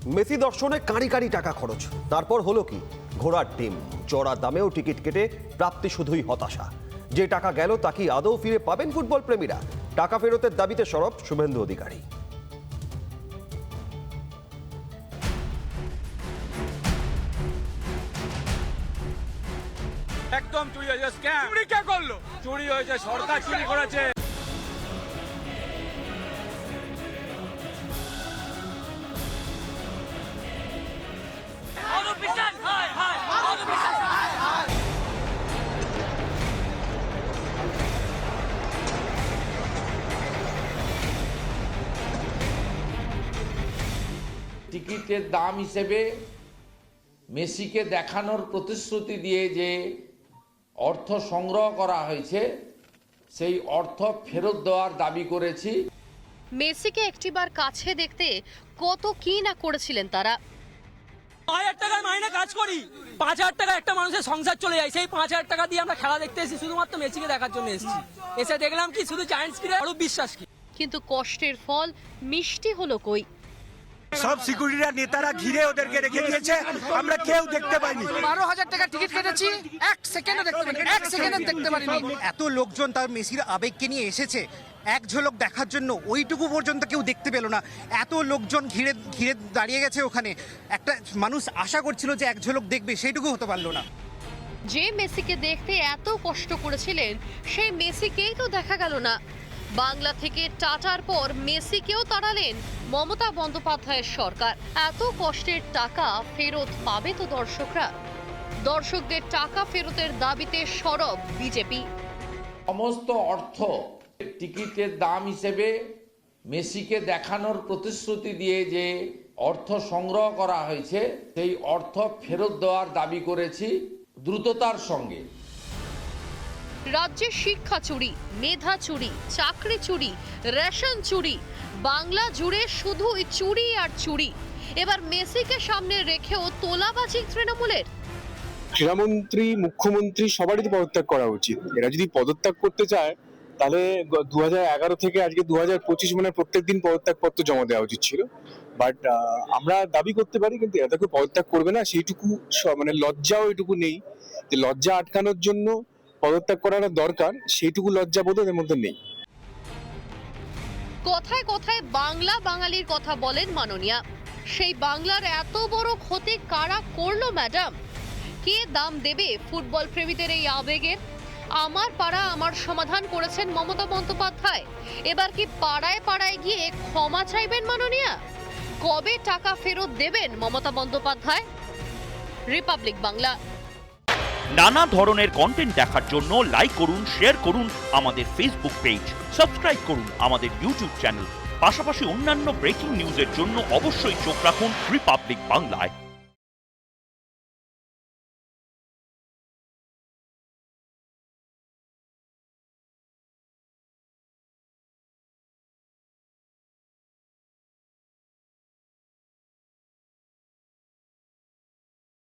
Messi দর্শনে কাঁড়ি কাঁড়ি টাকা খরচ, তারপর হলো কি? ঘোড়ার ডিম। চড়া দামেও টিকিট কেটে প্রাপ্তি শুধুই হতাশা। যে টাকা গেল তা কি আদৌ ফিরে পাবেন ফুটবল প্রেমীরা? টাকা ফেরতের দাবিতে সরব শুভেন্দু অধিকারী। একদম চুরি হয়েছে, স্ক্যাম। চুরি কে করলো? চুরি হয়েছে, সরকার চুরি করেছে। টিকিটের দাম হিসেবে মেসিকে দেখানোর প্রতিশ্রুতি দিয়ে যে অর্থ সংগ্রহ করা হয়েছে সেই অর্থ ফেরত দেওয়ার দাবি করেছি। মেসিকে একটিবার কাছে দেখতে কত কি না করেছিলেন তারা। 5,000 টাকায় মাইনে কাজ করি, 5,000 টাকা একটা মানুষের সংসার চলে যায়। সেই 5,000 টাকা দিয়ে আমরা খেলা দেখতে এসেছি, শুধুমাত্র মেসিকে দেখার জন্য এসেছি। এসে দেখলাম কি শুধু জায়ান্টস ক্রীড়া আরো বিশ্বাস কি। কিন্তু কষ্টের ফল মিষ্টি হলো কই? সব সিকিউরিটিরা নেতারা ঘিরে ওদেরকে রেখে দিয়েছে, আমরা কেউ দেখতে পাইনি। 12,000 টাকা টিকিট কেটেছি, এক সেকেন্ডও দেখতে পারিনি, এক সেকেন্ডও দেখতে পারিনি। এত লোকজন তার মেসির আবেগকে নিয়ে এসেছে এক ঝলক দেখার জন্য, ওইটুকু পর্যন্ত কেউ দেখতে পেল না। এত লোকজন ঘিরে ঘিরে দাঁড়িয়ে গেছে ওখানে, একটা মানুষ আশা করছিল যে এক ঝলক দেখবে, সেইটুকু হতে পারলো না। যে মেসিকে দেখতে এত কষ্ট করেছিলেন সেই মেসিকেই তো দেখা গেল না। বাংলা থেকে টাটার পর মেসিকেও তাড়ালেন মমতা বন্দ্যোপাধ্যায়ের সরকার। এত কষ্টের টাকা ফেরত পাবে তো দর্শকরা? দর্শকদের টাকা ফেরতের দাবিতে সরব বিজেপি। সমস্ত অর্থ টিকিটের দাম হিসেবে মেসিকে দেখানোর প্রতিশ্রুতি দিয়ে যে অর্থ সংগ্রহ করা হয়েছে সেই অর্থ ফেরত দেওয়ার দাবি করেছি দ্রুততার সঙ্গে। রাজ্যে শিক্ষা চুরি, মেধা চুরি, চাকরি চুরি, রেশন চুরি, বাংলা জুড়ে শুধু চুরি আর চুরি। এবার মেসিকে সামনে রেখেও তোলাবাজি তৃণমূলের। ক্রীড়ামন্ত্রী, মুখ্যমন্ত্রী সবারই তো পদত্যাগ করা উচিত। এরা যদি পদত্যাগ করতে চায় তাহলে 2011 থেকে আজকে 2025 মানে প্রত্যেকদিন পদত্যাগপত্র জমা দেওয়া উচিত ছিল। বাট আমরা দাবি করতে পারি, কিন্তু এরা তো পদত্যাগ করবে না, সেইটুকু মানে লজ্জাও এটুকু নেই যে লজ্জা আটকানোর জন্য পদত্যাগ করাটা দরকার, সেইটুকু লজ্জা বোধ এদের মধ্যে নেই। কথায় কথায় বাংলা বাঙালির কথা বলেন মাননীয়া। সেই বাংলার এত বড় ক্ষতি কারা করলো ম্যাডাম? কে দাম দেবে ফুটবল প্রেমীদের এই আবেগের? আমার পাড়া আমার সমাধান করেছেন মমতা বন্দ্যোপাধ্যায়। এবার কি পাড়ায় পাড়ায় গিয়ে ক্ষমা চাইবেন মাননীয়া? কবে টাকা ফেরত দেবেন মমতা বন্দ্যোপাধ্যায়? রিপাবলিক বাংলা। নানা ধরনের কন্টেন্ট দেখার জন্য লাইক করুন, শেয়ার করুন আমাদের ফেসবুক পেজ, সাবস্ক্রাইব করুন আমাদের ইউটিউব চ্যানেল। পাশাপাশি অন্যান্য ব্রেকিং নিউজের জন্য অবশ্যই চোখ রাখুন রিপাবলিক বাংলায়।